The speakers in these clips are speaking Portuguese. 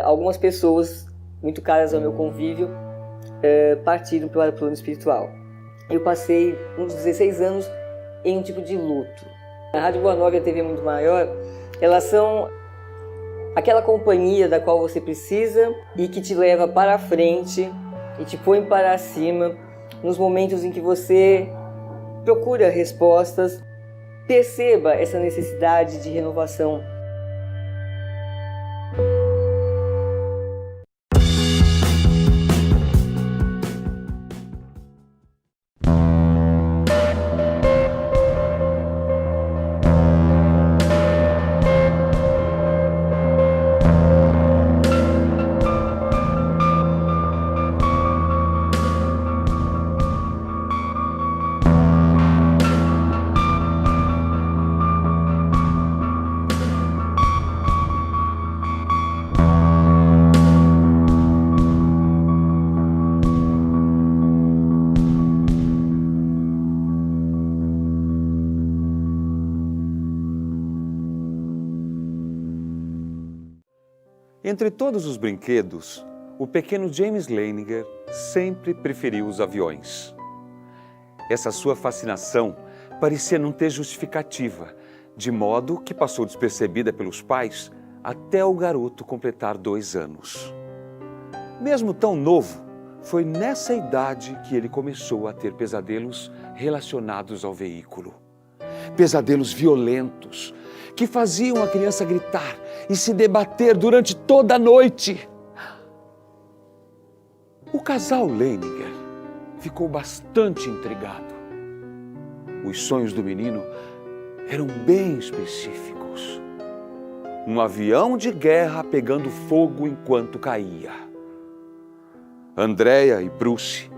Algumas pessoas muito caras ao meu convívio partiram para o plano espiritual. Eu passei uns 16 anos em um tipo de luto. A Rádio Boa Nova e a TV Muito Maior, elas são aquela companhia da qual você precisa e que te leva para a frente e te põe para cima nos momentos em que você procura respostas. Perceba essa necessidade de renovação. Entre todos os brinquedos, o pequeno James Leininger sempre preferiu os aviões. Essa sua fascinação parecia não ter justificativa, de modo que passou despercebida pelos pais até o garoto completar 2 anos. Mesmo tão novo, foi nessa idade que ele começou a ter pesadelos relacionados ao veículo. Pesadelos violentos, que faziam a criança gritar e se debater durante toda a noite. O casal Leininger ficou bastante intrigado. Os sonhos do menino eram bem específicos. Um avião de guerra pegando fogo enquanto caía. Andrea e Bruce,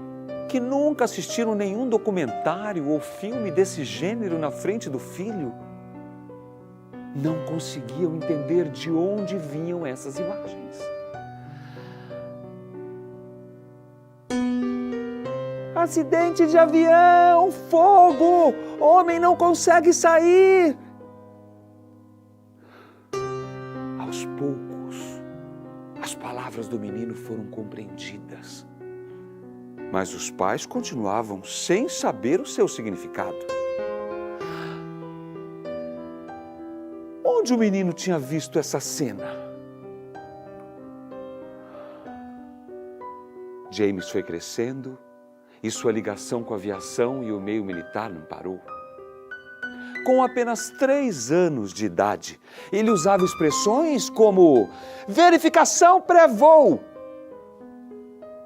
que nunca assistiram nenhum documentário ou filme desse gênero na frente do filho, não conseguiam entender de onde vinham essas imagens. Acidente de avião! Fogo! Homem não consegue sair! Aos poucos, as palavras do menino foram compreendidas. Mas os pais continuavam sem saber o seu significado. Onde o menino tinha visto essa cena? James foi crescendo e sua ligação com a aviação e o meio militar não parou. Com apenas 3 anos de idade, ele usava expressões como verificação pré-voo.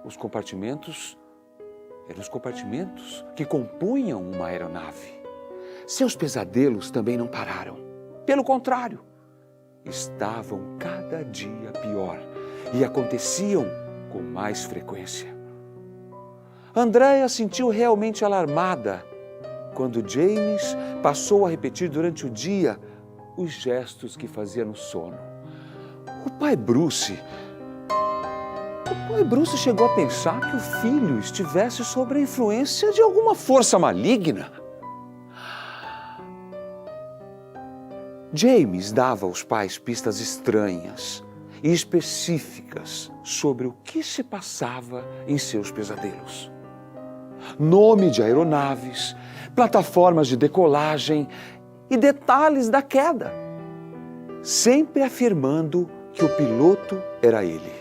Os compartimentos eram os compartimentos que compunham uma aeronave. Seus pesadelos também não pararam. Pelo contrário, estavam cada dia pior e aconteciam com mais frequência. Andrea sentiu realmente alarmada quando James passou a repetir durante o dia os gestos que fazia no sono. O pai Bruce chegou a pensar que o filho estivesse sob a influência de alguma força maligna. James dava aos pais pistas estranhas e específicas sobre o que se passava em seus pesadelos. Nome de aeronaves, plataformas de decolagem e detalhes da queda, sempre afirmando que o piloto era ele.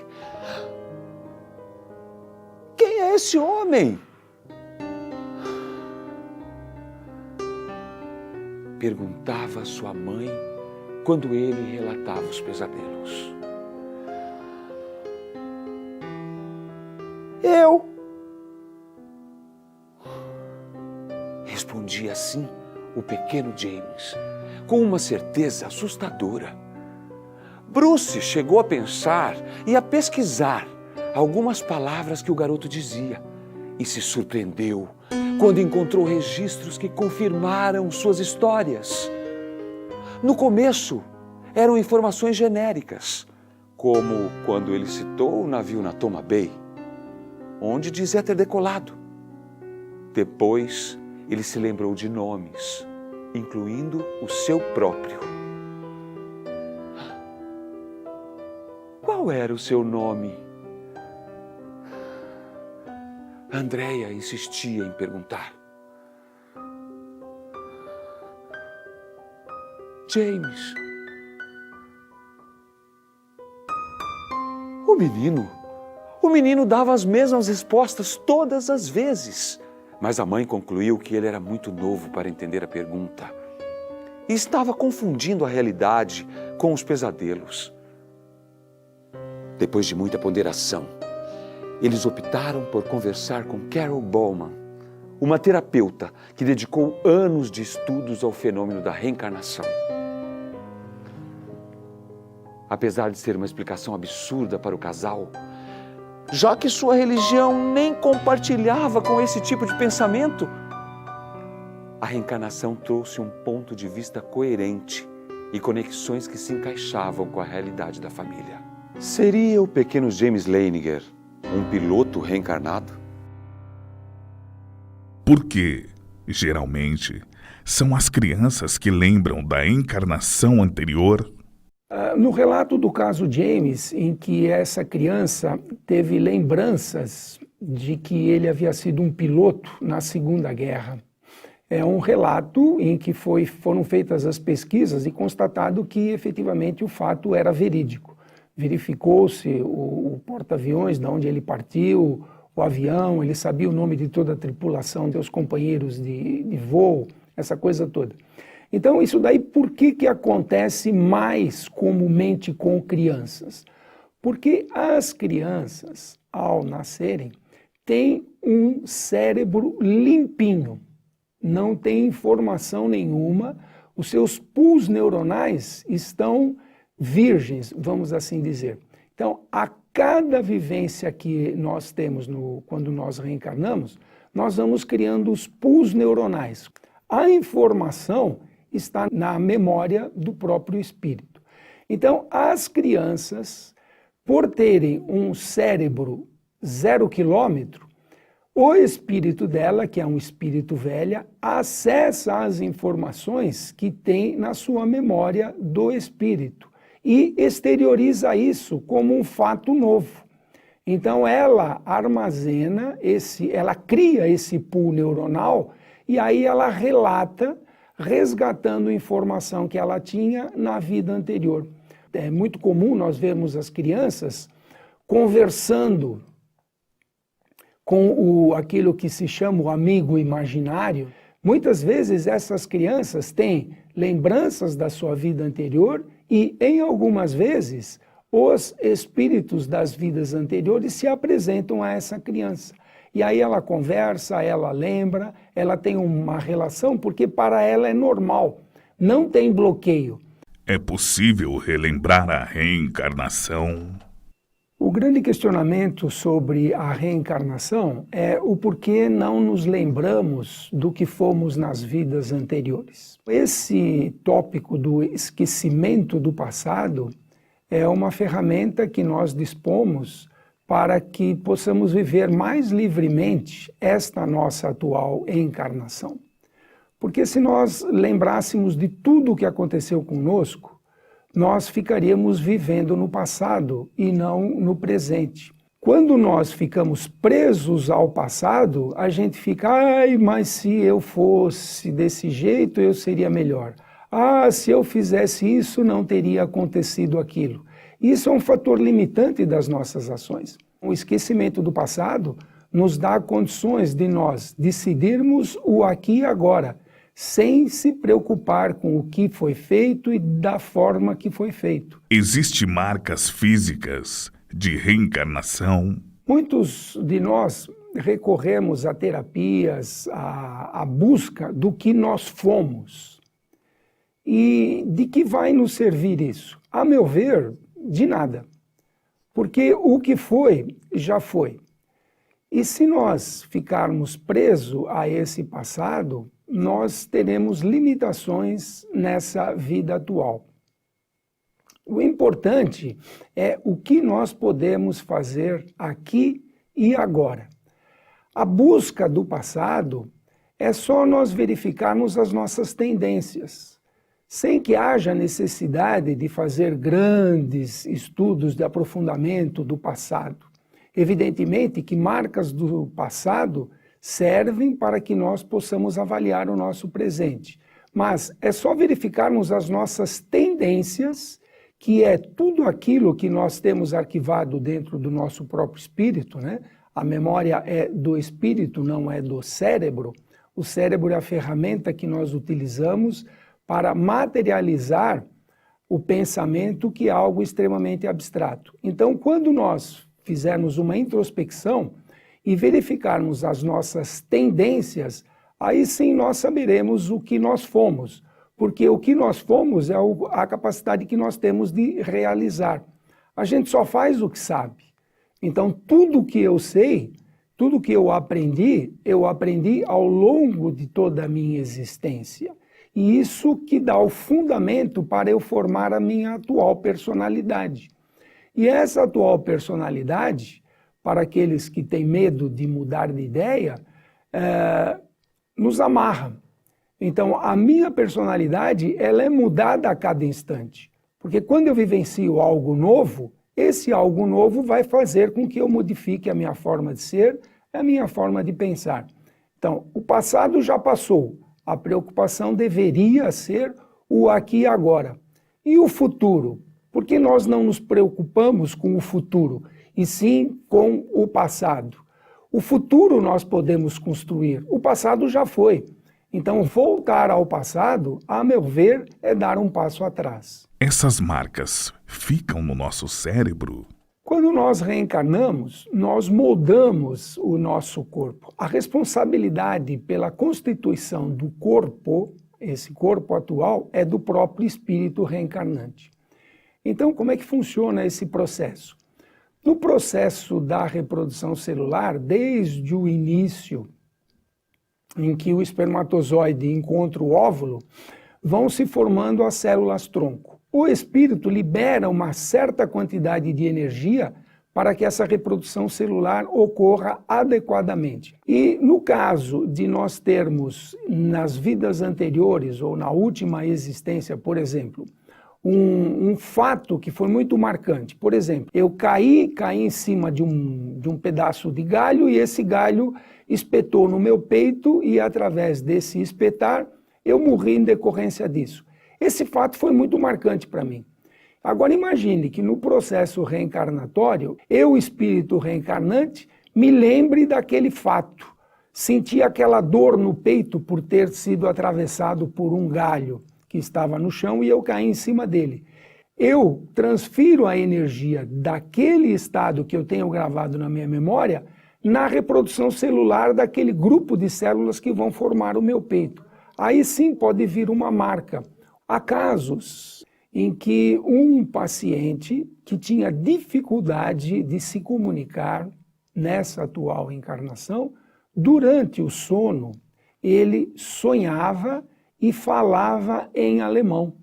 Quem é esse homem? Perguntava a sua mãe quando ele relatava os pesadelos. Eu. Respondia assim o pequeno James, com uma certeza assustadora. Bruce chegou a pensar e a pesquisar algumas palavras que o garoto dizia e se surpreendeu quando encontrou registros que confirmaram suas histórias. No começo, eram informações genéricas, como quando ele citou o navio na Toma Bay, onde dizia ter decolado. Depois, ele se lembrou de nomes, incluindo o seu próprio. Qual qual era o seu nome? Andréia insistia em perguntar. James. O menino dava as mesmas respostas todas as vezes. Mas a mãe concluiu que ele era muito novo para entender a pergunta e estava confundindo a realidade com os pesadelos. Depois de muita ponderação, eles optaram por conversar com Carol Bowman, uma terapeuta que dedicou anos de estudos ao fenômeno da reencarnação. Apesar de ser uma explicação absurda para o casal, já que sua religião nem compartilhava com esse tipo de pensamento, a reencarnação trouxe um ponto de vista coerente e conexões que se encaixavam com a realidade da família. Seria o pequeno James Leininger um piloto reencarnado? Porque, geralmente, são as crianças que lembram da encarnação anterior. No relato do caso James, em que essa criança teve lembranças de que ele havia sido um piloto na Segunda Guerra, é um relato em que foram feitas as pesquisas e constatado que efetivamente o fato era verídico. Verificou-se o porta-aviões, de onde ele partiu, o avião, ele sabia o nome de toda a tripulação, seus companheiros de voo, essa coisa toda. Então, isso daí, por que acontece mais comumente com crianças? Porque as crianças, ao nascerem, têm um cérebro limpinho, não tem informação nenhuma, os seus pools neuronais estão virgens, vamos assim dizer. Então, a cada vivência que nós temos quando nós reencarnamos, nós vamos criando os pools neuronais. A informação está na memória do próprio espírito. Então, as crianças, por terem um cérebro 0 quilômetro, o espírito dela, que é um espírito velha, acessa as informações que tem na sua memória do espírito e exterioriza isso como um fato novo. Então ela armazena, ela cria esse pool neuronal e aí ela relata, resgatando informação que ela tinha na vida anterior. É muito comum nós vermos as crianças conversando com aquilo que se chama o amigo imaginário. Muitas vezes essas crianças têm lembranças da sua vida anterior e, em algumas vezes, os espíritos das vidas anteriores se apresentam a essa criança. E aí ela conversa, ela lembra, ela tem uma relação, porque para ela é normal, não tem bloqueio. É possível relembrar a reencarnação? O grande questionamento sobre a reencarnação é o porquê não nos lembramos do que fomos nas vidas anteriores. Esse tópico do esquecimento do passado é uma ferramenta que nós dispomos para que possamos viver mais livremente esta nossa atual encarnação. Porque se nós lembrássemos de tudo o que aconteceu conosco, nós ficaríamos vivendo no passado e não no presente. Quando nós ficamos presos ao passado, a gente fica, mas se eu fosse desse jeito, eu seria melhor. Se eu fizesse isso, não teria acontecido aquilo. Isso é um fator limitante das nossas ações. O esquecimento do passado nos dá condições de nós decidirmos o aqui e agora, sem se preocupar com o que foi feito e da forma que foi feito. Existem marcas físicas de reencarnação? Muitos de nós recorremos a terapias, a busca do que nós fomos. E de que vai nos servir isso? A meu ver, de nada. Porque o que foi, já foi. E se nós ficarmos presos a esse passado, nós teremos limitações nessa vida atual. O importante é o que nós podemos fazer aqui e agora. A busca do passado é só nós verificarmos as nossas tendências. sem que haja necessidade de fazer grandes estudos de aprofundamento do passado. Evidentemente que marcas do passado servem para que nós possamos avaliar o nosso presente, mas é só verificarmos as nossas tendências, que é tudo aquilo que nós temos arquivado dentro do nosso próprio espírito, né? A memória é do espírito, não é do cérebro. O cérebro é a ferramenta que nós utilizamos para materializar o pensamento, que é algo extremamente abstrato. Então, quando nós fizermos uma introspecção e verificarmos as nossas tendências, aí sim nós saberemos o que nós fomos, porque o que nós fomos é a capacidade que nós temos de realizar. A gente só faz o que sabe. Então, tudo que eu sei, tudo que eu aprendi ao longo de toda a minha existência. E isso que dá o fundamento para eu formar a minha atual personalidade. E essa atual personalidade, para aqueles que têm medo de mudar de ideia, nos amarra. Então, a minha personalidade, ela é mudada a cada instante. Porque quando eu vivencio algo novo, esse algo novo vai fazer com que eu modifique a minha forma de ser, a minha forma de pensar. Então, o passado já passou. A preocupação deveria ser o aqui e agora. E o futuro? Por que nós não nos preocupamos com o futuro, e sim com o passado? O futuro nós podemos construir, o passado já foi. Então, voltar ao passado, a meu ver, é dar um passo atrás. Essas marcas ficam no nosso cérebro? Quando nós reencarnamos, nós moldamos o nosso corpo. A responsabilidade pela constituição do corpo, esse corpo atual, é do próprio espírito reencarnante. Então, como é que funciona esse processo? No processo da reprodução celular, desde o início em que o espermatozoide encontra o óvulo, vão se formando as células-tronco. O espírito libera uma certa quantidade de energia para que essa reprodução celular ocorra adequadamente. E no caso de nós termos nas vidas anteriores ou na última existência, por exemplo, um fato que foi muito marcante. Por exemplo, eu caí em cima de um pedaço de galho e esse galho espetou no meu peito e através desse espetar eu morri em decorrência disso. Esse fato foi muito marcante para mim. Agora imagine que no processo reencarnatório, eu, espírito reencarnante, me lembre daquele fato. Senti aquela dor no peito por ter sido atravessado por um galho que estava no chão e eu caí em cima dele. Eu transfiro a energia daquele estado que eu tenho gravado na minha memória na reprodução celular daquele grupo de células que vão formar o meu peito. Aí sim pode vir uma marca. Há casos em que um paciente que tinha dificuldade de se comunicar nessa atual encarnação, durante o sono, ele sonhava e falava em alemão.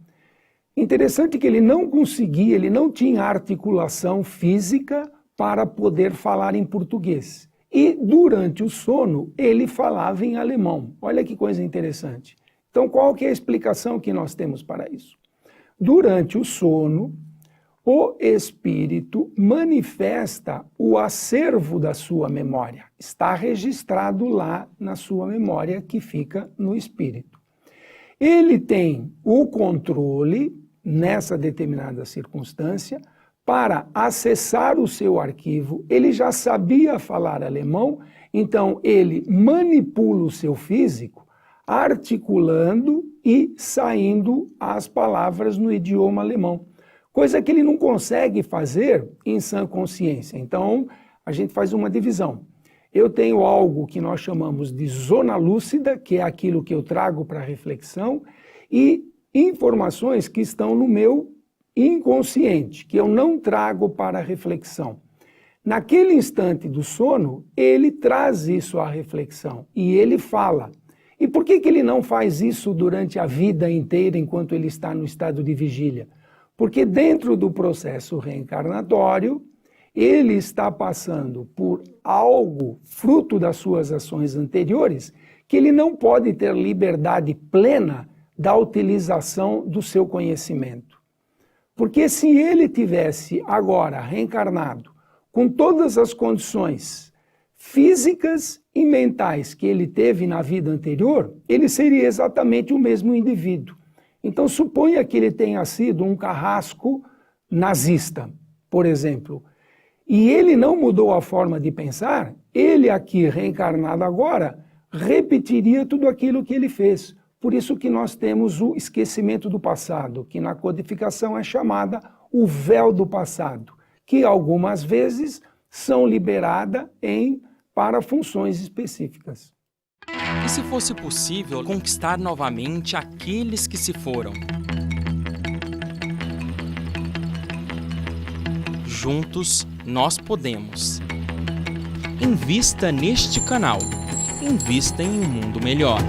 Interessante que ele não conseguia, ele não tinha articulação física para poder falar em português. E durante o sono, ele falava em alemão. Olha que coisa interessante. Então, qual que é a explicação que nós temos para isso? Durante o sono, o espírito manifesta o acervo da sua memória. Está registrado lá na sua memória, que fica no espírito. Ele tem o controle, nessa determinada circunstância, para acessar o seu arquivo. Ele já sabia falar alemão, então ele manipula o seu físico, articulando e saindo as palavras no idioma alemão. Coisa que ele não consegue fazer em sã consciência. Então, a gente faz uma divisão. Eu tenho algo que nós chamamos de zona lúcida, que é aquilo que eu trago para reflexão, e informações que estão no meu inconsciente, que eu não trago para reflexão. Naquele instante do sono, ele traz isso à reflexão e ele fala. E por que ele não faz isso durante a vida inteira enquanto ele está no estado de vigília? Porque dentro do processo reencarnatório, ele está passando por algo fruto das suas ações anteriores que ele não pode ter liberdade plena da utilização do seu conhecimento. Porque se ele tivesse agora reencarnado com todas as condições físicas e mentais que ele teve na vida anterior, ele seria exatamente o mesmo indivíduo. Então suponha que ele tenha sido um carrasco nazista, por exemplo, e ele não mudou a forma de pensar, ele aqui reencarnado agora repetiria tudo aquilo que ele fez. Por isso que nós temos o esquecimento do passado, que na codificação é chamada o véu do passado, que algumas vezes são liberadas para funções específicas. E se fosse possível conquistar novamente aqueles que se foram? Juntos nós podemos. Invista neste canal. Invista em um mundo melhor.